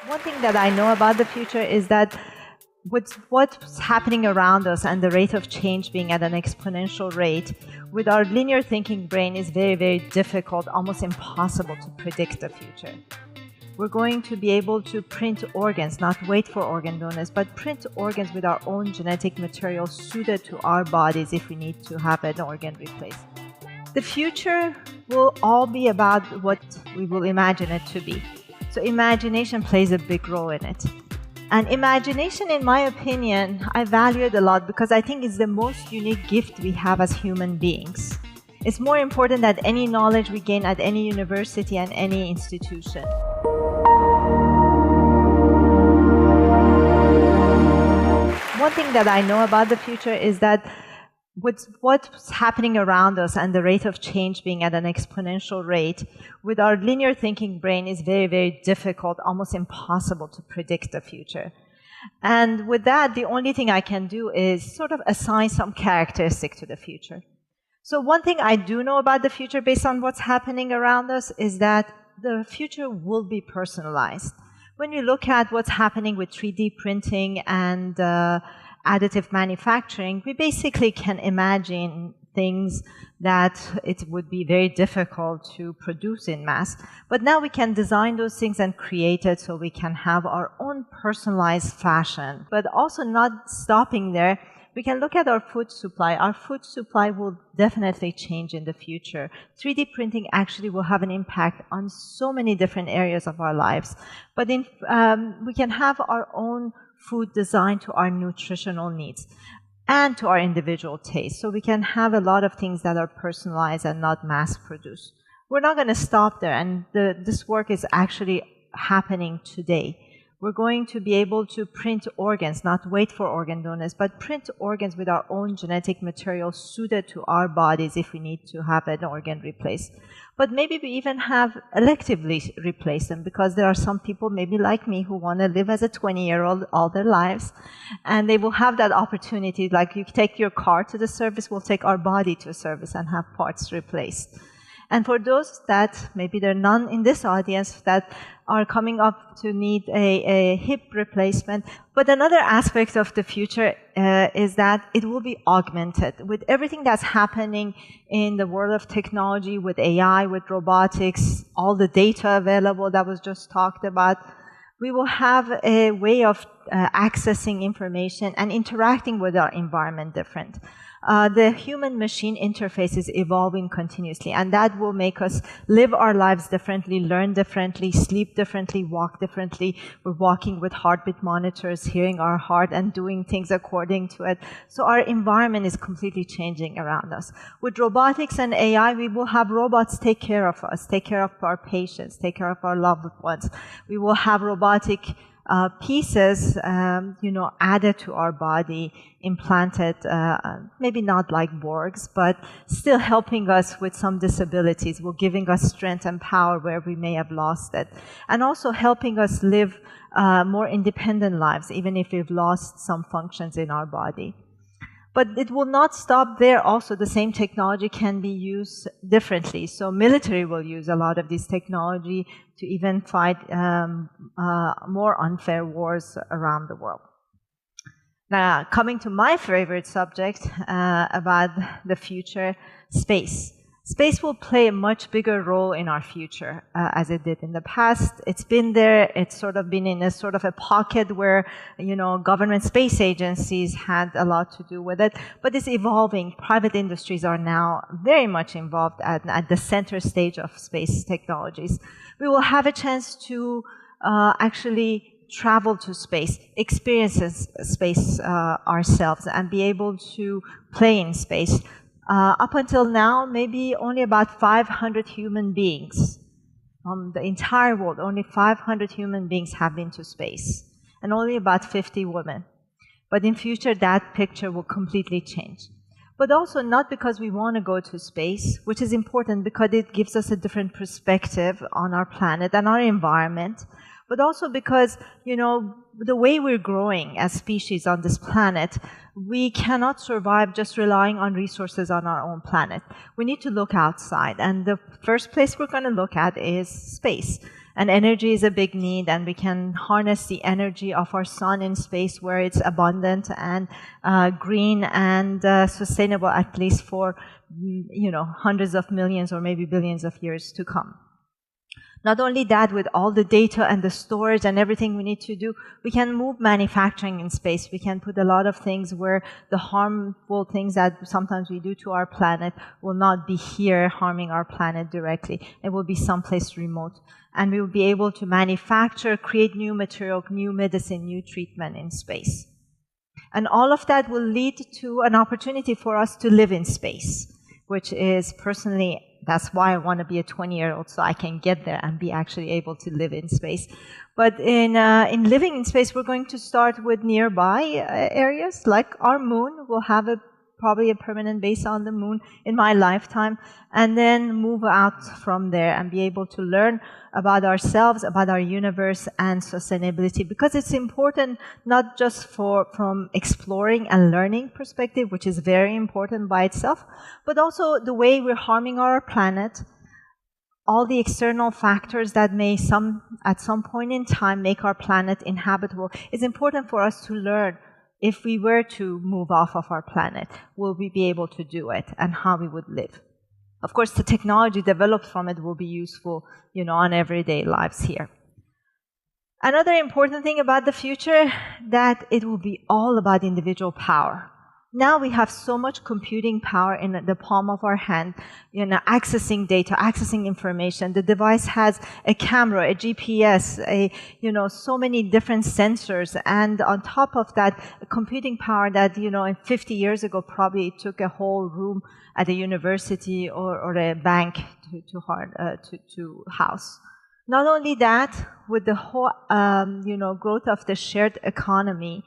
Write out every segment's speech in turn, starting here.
One thing that I know about the future is that with what's happening around us and the rate of change being at an exponential rate, with our linear thinking brain is very, very difficult, almost impossible to predict the future. We're going to be able to print organs, not wait for organ donors, but print organs with our own genetic material suited to our bodies if we need to have an organ replaced. The future will all be about what we will imagine it to be. So imagination plays a big role in it. And imagination, in my opinion, I value it a lot because I think it's the most unique gift we have as human beings. It's more important than any knowledge we gain at any university and any institution. One thing that I know about the future is that with what's happening around us and the rate of change being at an exponential rate, with our linear thinking brain is very, very difficult, almost impossible to predict the future. And with that, the only thing I can do is sort of assign some characteristic to the future. So one thing I do know about the future based on what's happening around us is that the future will be personalized. When you look at what's happening with 3D printing and additive manufacturing, we basically can imagine things that it would be very difficult to produce in mass. But now we can design those things and create it so we can have our own personalized fashion. But also not stopping there, we can look at our food supply. Our food supply will definitely change in the future. 3D printing actually will have an impact on so many different areas of our lives. But we can have our own food designed to our nutritional needs and to our individual taste. So we can have a lot of things that are personalized and not mass-produced. We're not going to stop there, and this work is actually happening today. We're going to be able to print organs, not wait for organ donors, but print organs with our own genetic material suited to our bodies if we need to have an organ replaced. But maybe we even have electively replace them, because there are some people, maybe like me, who want to live as a 20-year-old all their lives, and they will have that opportunity. Like you take your car to the service, we'll take our body to a service and have parts replaced. And for those that, maybe there are none in this audience, that are coming up to need a hip replacement. But another aspect of the future is that it will be augmented. With everything that's happening in the world of technology, with AI, with robotics, all the data available that was just talked about, we will have a way of accessing information and interacting with our environment different. The human-machine interface is evolving continuously, and that will make us live our lives differently, learn differently, sleep differently, walk differently. We're walking with heartbeat monitors, hearing our heart and doing things according to it. So our environment is completely changing around us. With robotics and AI, we will have robots take care of us, take care of our patients, take care of our loved ones. We will have robotic pieces, added to our body, implanted, maybe not like Borgs, but still helping us with some disabilities, will giving us strength and power where we may have lost it, and also helping us live more independent lives, even if we've lost some functions in our body. But it will not stop there. Also, the same technology can be used differently. So military will use a lot of this technology to even fight more unfair wars around the world. Now, coming to my favorite subject about the future, space. Space will play a much bigger role in our future as it did in the past. It's been there. It's sort of been in a sort of a pocket where, government space agencies had a lot to do with it. But it's evolving. Private industries are now very much involved at the center stage of space technologies. We will have a chance to actually travel to space, experience space ourselves, and be able to play in space. Up until now, maybe only about 500 human beings from the entire world, only 500 human beings have been to space, and only about 50 women. But in future, that picture will completely change. But also not because we want to go to space, which is important because it gives us a different perspective on our planet and our environment, but also because, the way we're growing as species on this planet, we cannot survive just relying on resources on our own planet. We need to look outside, and the first place we're going to look at is space. And energy is a big need, and we can harness the energy of our sun in space where it's abundant and green and sustainable, at least for hundreds of millions or maybe billions of years to come. Not only that, with all the data and the storage and everything we need to do, we can move manufacturing in space. We can put a lot of things where the harmful things that sometimes we do to our planet will not be here harming our planet directly. It will be someplace remote. And we will be able to manufacture, create new material, new medicine, new treatment in space. And all of that will lead to an opportunity for us to live in space, which is personally, that's why I want to be a 20-year-old, so I can get there and be actually able to live in space. But in living in space, we're going to start with nearby areas, like our moon. We'll have probably a permanent base on the moon in my lifetime, and then move out from there and be able to learn about ourselves, about our universe, and sustainability. Because it's important not just from exploring and learning perspective, which is very important by itself, but also the way we're harming our planet, all the external factors that may at some point in time make our planet inhabitable. It's important for us to learn. If we were to move off of our planet, will we be able to do it, and how we would live? Of course, the technology developed from it will be useful, on everyday lives here. Another important thing about the future, that it will be all about individual power. Now we have so much computing power in the palm of our hand, accessing data, accessing information. The device has a camera, a GPS, so many different sensors. And on top of that, computing power that, 50 years ago probably took a whole room at a university or a bank to house. Not only that, with the whole, growth of the shared economy,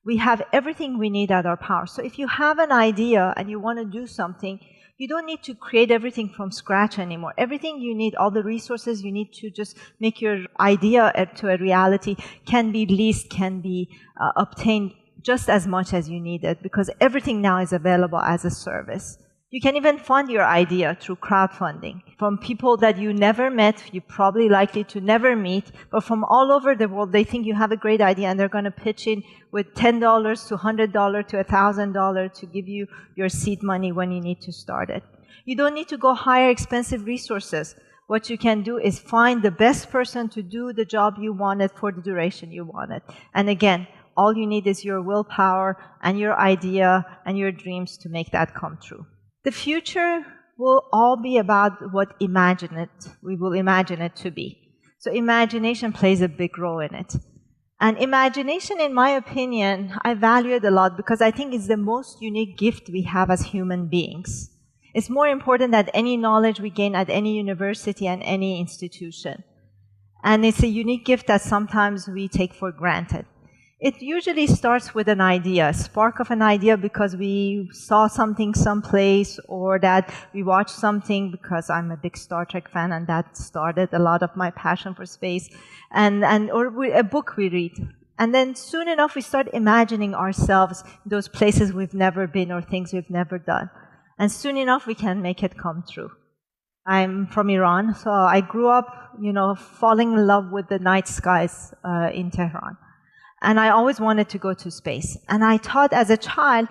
we have everything we need at our power. So if you have an idea and you want to do something, you don't need to create everything from scratch anymore. Everything you need, all the resources you need to just make your idea to a reality can be leased, can be obtained just as much as you need it, because everything now is available as a service. You can even fund your idea through crowdfunding from people that you never met, you're probably likely to never meet, but from all over the world. They think you have a great idea and they're going to pitch in with $10 to $100 to $1,000 to give you your seed money when you need to start it. You don't need to go hire expensive resources. What you can do is find the best person to do the job you wanted for the duration you wanted. And again, all you need is your willpower and your idea and your dreams to make that come true. The future will all be about what we will imagine it to be. So imagination plays a big role in it. And imagination, in my opinion, I value it a lot because I think it's the most unique gift we have as human beings. It's more important than any knowledge we gain at any university and any institution. And it's a unique gift that sometimes we take for granted. It usually starts with an idea, a spark of an idea because we saw something someplace, or that we watched something, because I'm a big Star Trek fan and that started a lot of my passion for space, or a book we read. And then soon enough we start imagining ourselves in those places we've never been or things we've never done. And soon enough we can make it come true. I'm from Iran, so I grew up, falling in love with the night skies in Tehran. And I always wanted to go to space. And I thought as a child,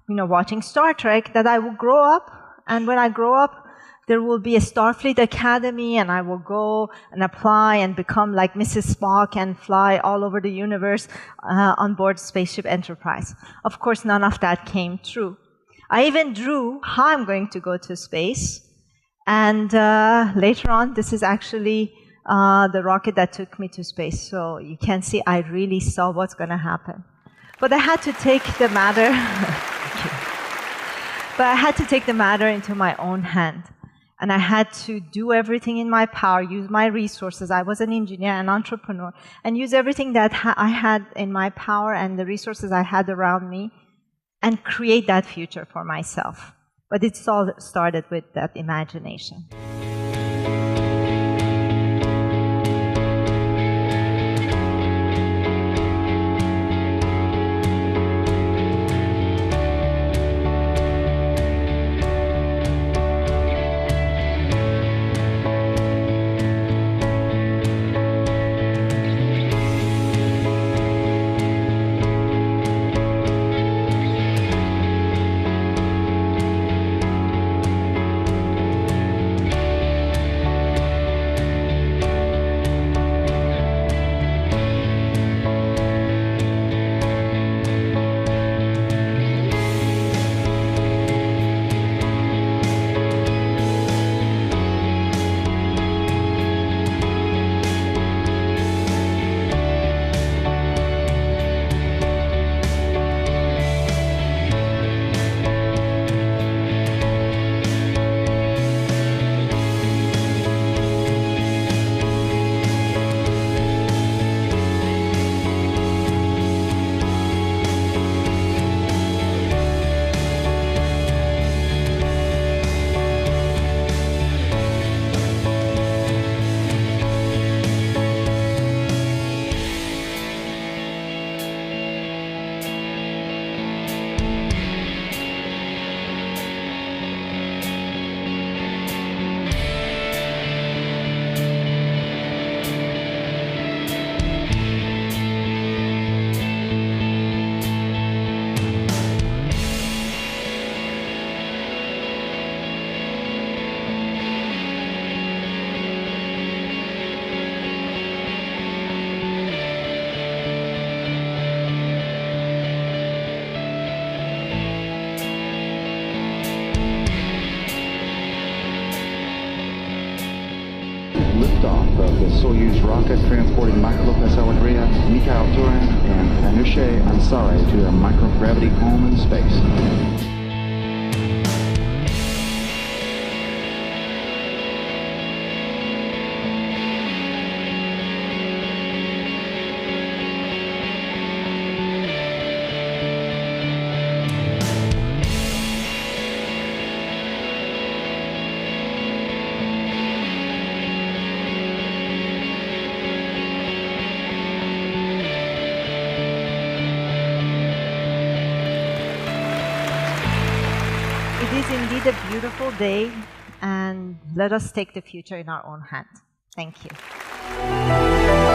watching Star Trek, that I would grow up, and when I grow up, there will be a Starfleet Academy, and I will go and apply and become like Mrs. Spock and fly all over the universe on board Spaceship Enterprise. Of course, none of that came true. I even drew how I'm going to go to space. And later on, this is actually the rocket that took me to space. So you can see I really saw what's going to happen. But I had to take the matter into my own hand. And I had to do everything in my power, use my resources. I was an engineer, an entrepreneur, and use everything that I had in my power and the resources I had around me and create that future for myself. But it all started with that imagination. liftoff of the Soyuz rocket transporting Lopez Alegria, Mikhail Turin, and Anousheh Ansari to their microgravity home in space. It is indeed a beautiful day, and let us take the future in our own hands. Thank you.